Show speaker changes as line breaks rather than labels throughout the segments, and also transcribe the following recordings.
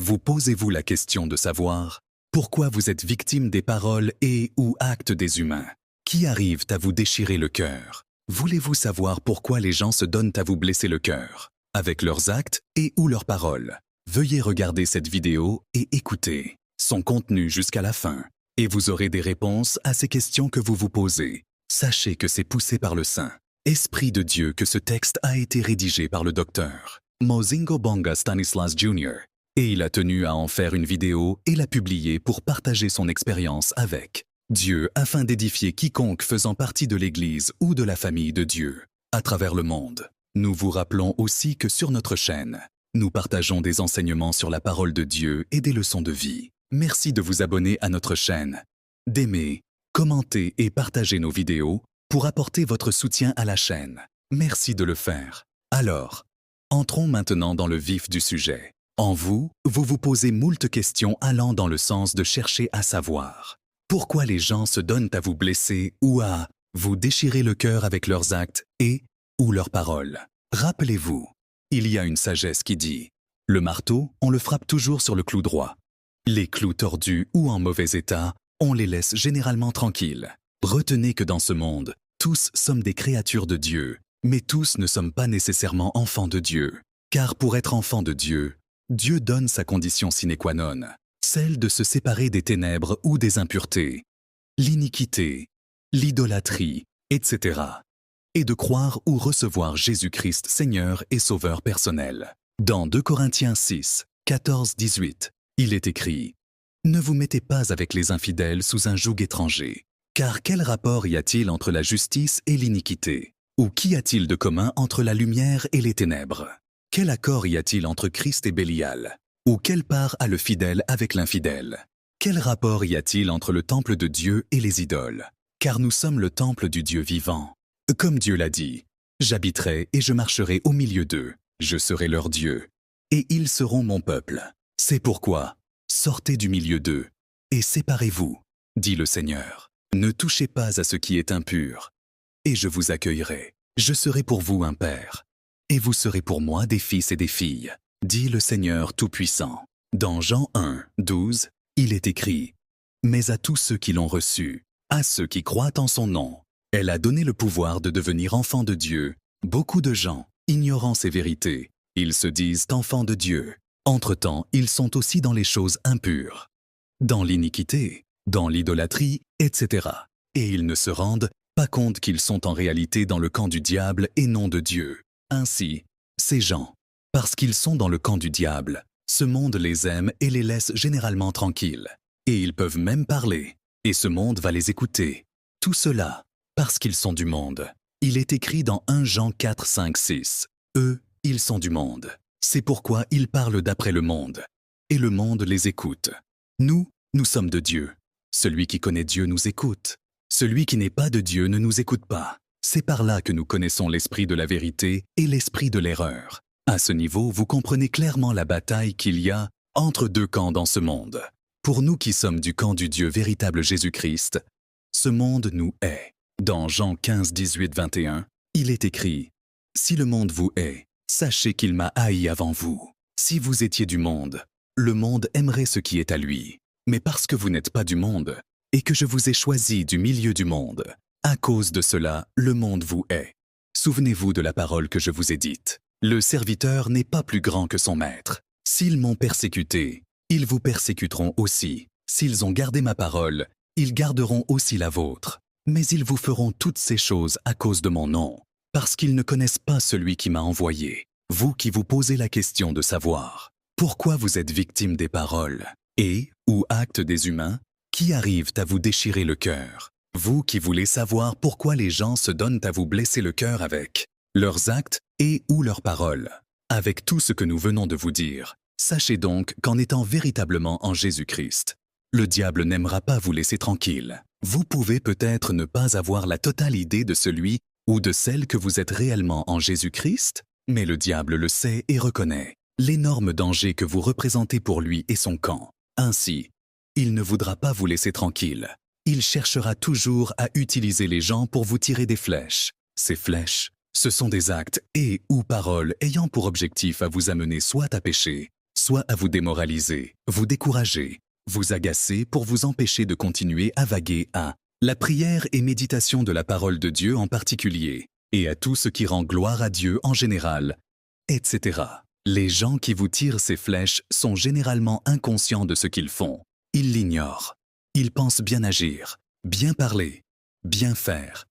Vous posez-vous la question de savoir pourquoi vous êtes victime des paroles et ou actes des humains qui arrivent à vous déchirer le cœur? Voulez-vous savoir pourquoi les gens se donnent à vous blesser le cœur avec leurs actes et ou leurs paroles? Veuillez regarder cette vidéo et écouter son contenu jusqu'à la fin et vous aurez des réponses à ces questions que vous vous posez. Sachez que c'est poussé par le Saint-Esprit de Dieu que ce texte a été rédigé par le docteur Mozingo Bonga Stanislas Jr. et il a tenu à en faire une vidéo et la publier pour partager son expérience avec Dieu afin d'édifier quiconque faisant partie de l'Église ou de la famille de Dieu à travers le monde. Nous vous rappelons aussi que sur notre chaîne, nous partageons des enseignements sur la parole de Dieu et des leçons de vie. Merci de vous abonner à notre chaîne, d'aimer, commenter et partager nos vidéos pour apporter votre soutien à la chaîne. Merci de le faire. Alors, entrons maintenant dans le vif du sujet. En vous, vous vous posez moult questions allant dans le sens de chercher à savoir pourquoi les gens se donnent à vous blesser ou à vous déchirer le cœur avec leurs actes et ou leurs paroles. Rappelez-vous, il y a une sagesse qui dit « Le marteau, on le frappe toujours sur le clou droit. Les clous tordus ou en mauvais état, on les laisse généralement tranquilles. Retenez que dans ce monde, tous sommes des créatures de Dieu, mais tous ne sommes pas nécessairement enfants de Dieu. Car pour être enfant de Dieu, Dieu donne sa condition sine qua non, celle de se séparer des ténèbres ou des impuretés, l'iniquité, l'idolâtrie, etc. et de croire ou recevoir Jésus-Christ Seigneur et Sauveur personnel. Dans 2 Corinthiens 6, 14-18, il est écrit « Ne vous mettez pas avec les infidèles sous un joug étranger, car quel rapport y a-t-il entre la justice et l'iniquité? Ou qu'y a-t-il de commun entre la lumière et les ténèbres? Quel accord y a-t-il entre Christ et Bélial? Ou quelle part a le fidèle avec l'infidèle? Quel rapport y a-t-il entre le temple de Dieu et les idoles? Car nous sommes le temple du Dieu vivant. Comme Dieu l'a dit, « J'habiterai et je marcherai au milieu d'eux, je serai leur Dieu, et ils seront mon peuple. » C'est pourquoi, sortez du milieu d'eux, et séparez-vous, dit le Seigneur. Ne touchez pas à ce qui est impur, et je vous accueillerai. Je serai pour vous un père, et vous serez pour moi des fils et des filles, dit le Seigneur Tout-Puissant. Dans Jean 1, 12, il est écrit « Mais à tous ceux qui l'ont reçu, à ceux qui croient en son nom, elle a donné le pouvoir de devenir enfants de Dieu. » Beaucoup de gens, ignorant ces vérités, ils se disent enfants de Dieu. Entre-temps, ils sont aussi dans les choses impures, dans l'iniquité, dans l'idolâtrie, etc. Et ils ne se rendent pas compte qu'ils sont en réalité dans le camp du diable et non de Dieu. Ainsi, ces gens, parce qu'ils sont dans le camp du diable, ce monde les aime et les laisse généralement tranquilles. Et ils peuvent même parler, et ce monde va les écouter. Tout cela, parce qu'ils sont du monde. Il est écrit dans 1 Jean 4, 5, 6. Eux, ils sont du monde. C'est pourquoi ils parlent d'après le monde. Et le monde les écoute. Nous, nous sommes de Dieu. Celui qui connaît Dieu nous écoute. Celui qui n'est pas de Dieu ne nous écoute pas. C'est par là que nous connaissons l'esprit de la vérité et l'esprit de l'erreur. À ce niveau, vous comprenez clairement la bataille qu'il y a entre deux camps dans ce monde. Pour nous qui sommes du camp du Dieu véritable Jésus-Christ, ce monde nous hait. Dans Jean 15, 18, 21, il est écrit « Si le monde vous hait, sachez qu'il m'a haï avant vous. Si vous étiez du monde, le monde aimerait ce qui est à lui. Mais parce que vous n'êtes pas du monde, et que je vous ai choisi du milieu du monde, à cause de cela, le monde vous hait. Souvenez-vous de la parole que je vous ai dite. Le serviteur n'est pas plus grand que son maître. S'ils m'ont persécuté, ils vous persécuteront aussi. S'ils ont gardé ma parole, ils garderont aussi la vôtre. Mais ils vous feront toutes ces choses à cause de mon nom, parce qu'ils ne connaissent pas celui qui m'a envoyé. Vous qui vous posez la question de savoir pourquoi vous êtes victime des paroles et ou actes des humains qui arrivent à vous déchirer le cœur. Vous qui voulez savoir pourquoi les gens se donnent à vous blesser le cœur avec leurs actes et ou leurs paroles. Avec tout ce que nous venons de vous dire, sachez donc qu'en étant véritablement en Jésus-Christ, le diable n'aimera pas vous laisser tranquille. Vous pouvez peut-être ne pas avoir la totale idée de celui ou de celle que vous êtes réellement en Jésus-Christ, mais le diable le sait et reconnaît l'énorme danger que vous représentez pour lui et son camp. Ainsi, il ne voudra pas vous laisser tranquille. Il cherchera toujours à utiliser les gens pour vous tirer des flèches. Ces flèches, ce sont des actes et ou paroles ayant pour objectif à vous amener soit à pécher, soit à vous démoraliser, vous décourager, vous agacer pour vous empêcher de continuer à vaguer à la prière et méditation de la parole de Dieu en particulier, et à tout ce qui rend gloire à Dieu en général, etc. Les gens qui vous tirent ces flèches sont généralement inconscients de ce qu'ils font. Ils l'ignorent. Ils pensent bien agir, bien parler, bien faire.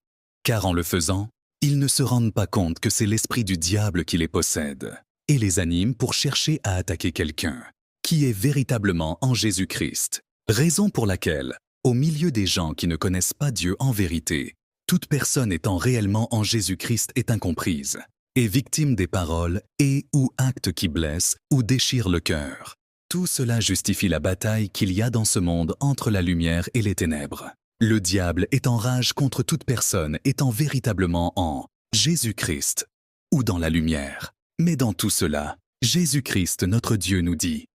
Car en le faisant, ils ne se rendent pas compte que c'est l'esprit du diable qui les possède et les anime pour chercher à attaquer quelqu'un qui est véritablement en Jésus-Christ. Raison pour laquelle, au milieu des gens qui ne connaissent pas Dieu en vérité, toute personne étant réellement en Jésus-Christ est incomprise, est victime des paroles et ou actes qui blessent ou déchirent le cœur. Tout cela justifie la bataille qu'il y a dans ce monde entre la lumière et les ténèbres. Le diable est en rage contre toute personne étant véritablement en Jésus-Christ ou dans la lumière. Mais dans tout cela, Jésus-Christ notre Dieu nous dit,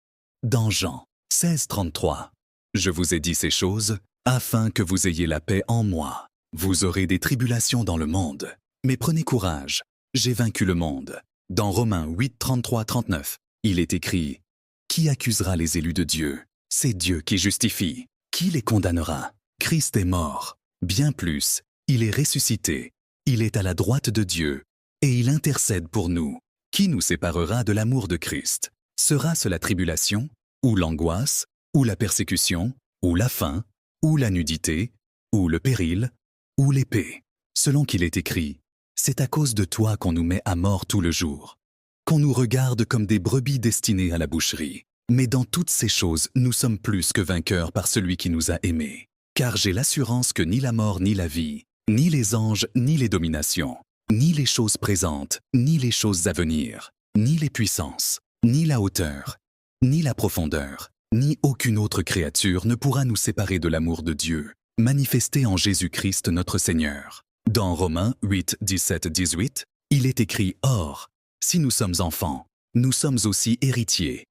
dans Jean 16:33, « Je vous ai dit ces choses afin que vous ayez la paix en moi. Vous aurez des tribulations dans le monde, mais prenez courage, j'ai vaincu le monde. » Dans Romains 8:33-39, il est écrit, « Qui accusera les élus de Dieu? C'est Dieu qui justifie. Qui les condamnera? Christ est mort. Bien plus, il est ressuscité. Il est à la droite de Dieu, et il intercède pour nous. Qui nous séparera de l'amour de Christ? Sera-ce la tribulation, ou l'angoisse, ou la persécution, ou la faim, ou la nudité, ou le péril, ou l'épée? Selon qu'il est écrit, c'est à cause de toi qu'on nous met à mort tout le jour, qu'on nous regarde comme des brebis destinées à la boucherie. Mais dans toutes ces choses, nous sommes plus que vainqueurs par celui qui nous a aimés. Car j'ai l'assurance que ni la mort ni la vie, ni les anges ni les dominations, ni les choses présentes, ni les choses à venir, ni les puissances, ni la hauteur, ni la profondeur, ni aucune autre créature ne pourra nous séparer de l'amour de Dieu, manifesté en Jésus-Christ notre Seigneur. Dans Romains 8:17-18, il est écrit « Or, si nous sommes enfants, nous sommes aussi héritiers,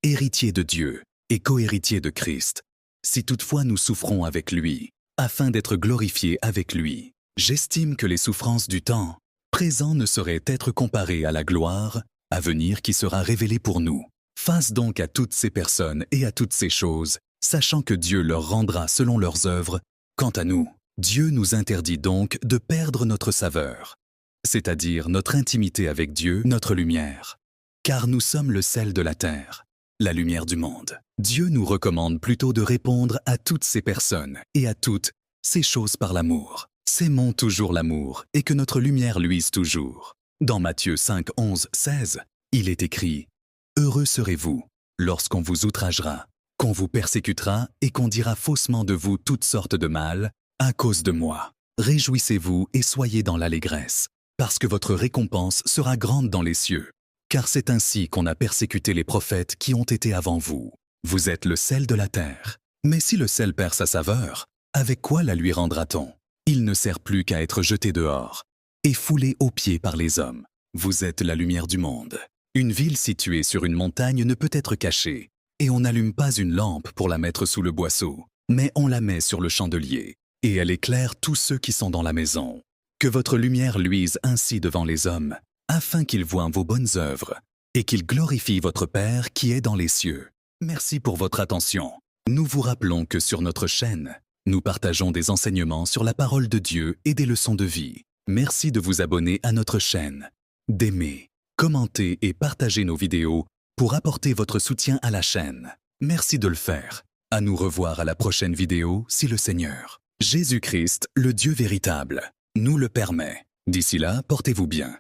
héritiers de Dieu et co-héritiers de Christ, si toutefois nous souffrons avec lui, afin d'être glorifiés avec lui. J'estime que les souffrances du temps présent ne sauraient être comparées à la gloire à venir qui sera révélée pour nous. Face donc à toutes ces personnes et à toutes ces choses, sachant que Dieu leur rendra selon leurs œuvres. Quant à nous, Dieu nous interdit donc de perdre notre saveur, c'est-à-dire notre intimité avec Dieu, notre lumière. Car nous sommes le sel de la terre, la lumière du monde. Dieu nous recommande plutôt de répondre à toutes ces personnes et à toutes ces choses par l'amour. S'aimons toujours l'amour et que notre lumière luise toujours. Dans Matthieu 5:11-16, il est écrit « Heureux serez-vous lorsqu'on vous outragera, qu'on vous persécutera et qu'on dira faussement de vous toutes sortes de mal à cause de moi. Réjouissez-vous et soyez dans l'allégresse, parce que votre récompense sera grande dans les cieux. Car c'est ainsi qu'on a persécuté les prophètes qui ont été avant vous. Vous êtes le sel de la terre. Mais si le sel perd sa saveur, avec quoi la lui rendra-t-on? Il ne sert plus qu'à être jeté dehors et foulé aux pieds par les hommes. Vous êtes la lumière du monde. Une ville située sur une montagne ne peut être cachée, et on n'allume pas une lampe pour la mettre sous le boisseau, mais on la met sur le chandelier, et elle éclaire tous ceux qui sont dans la maison. Que votre lumière luise ainsi devant les hommes, afin qu'ils voient vos bonnes œuvres, et qu'ils glorifient votre Père qui est dans les cieux. Merci pour votre attention. Nous vous rappelons que sur notre chaîne, nous partageons des enseignements sur la parole de Dieu et des leçons de vie. Merci de vous abonner à notre chaîne, d'aimer, commenter et partager nos vidéos pour apporter votre soutien à la chaîne. Merci de le faire. À nous revoir à la prochaine vidéo si le Seigneur, Jésus-Christ, le Dieu véritable, nous le permet. D'ici là, portez-vous bien.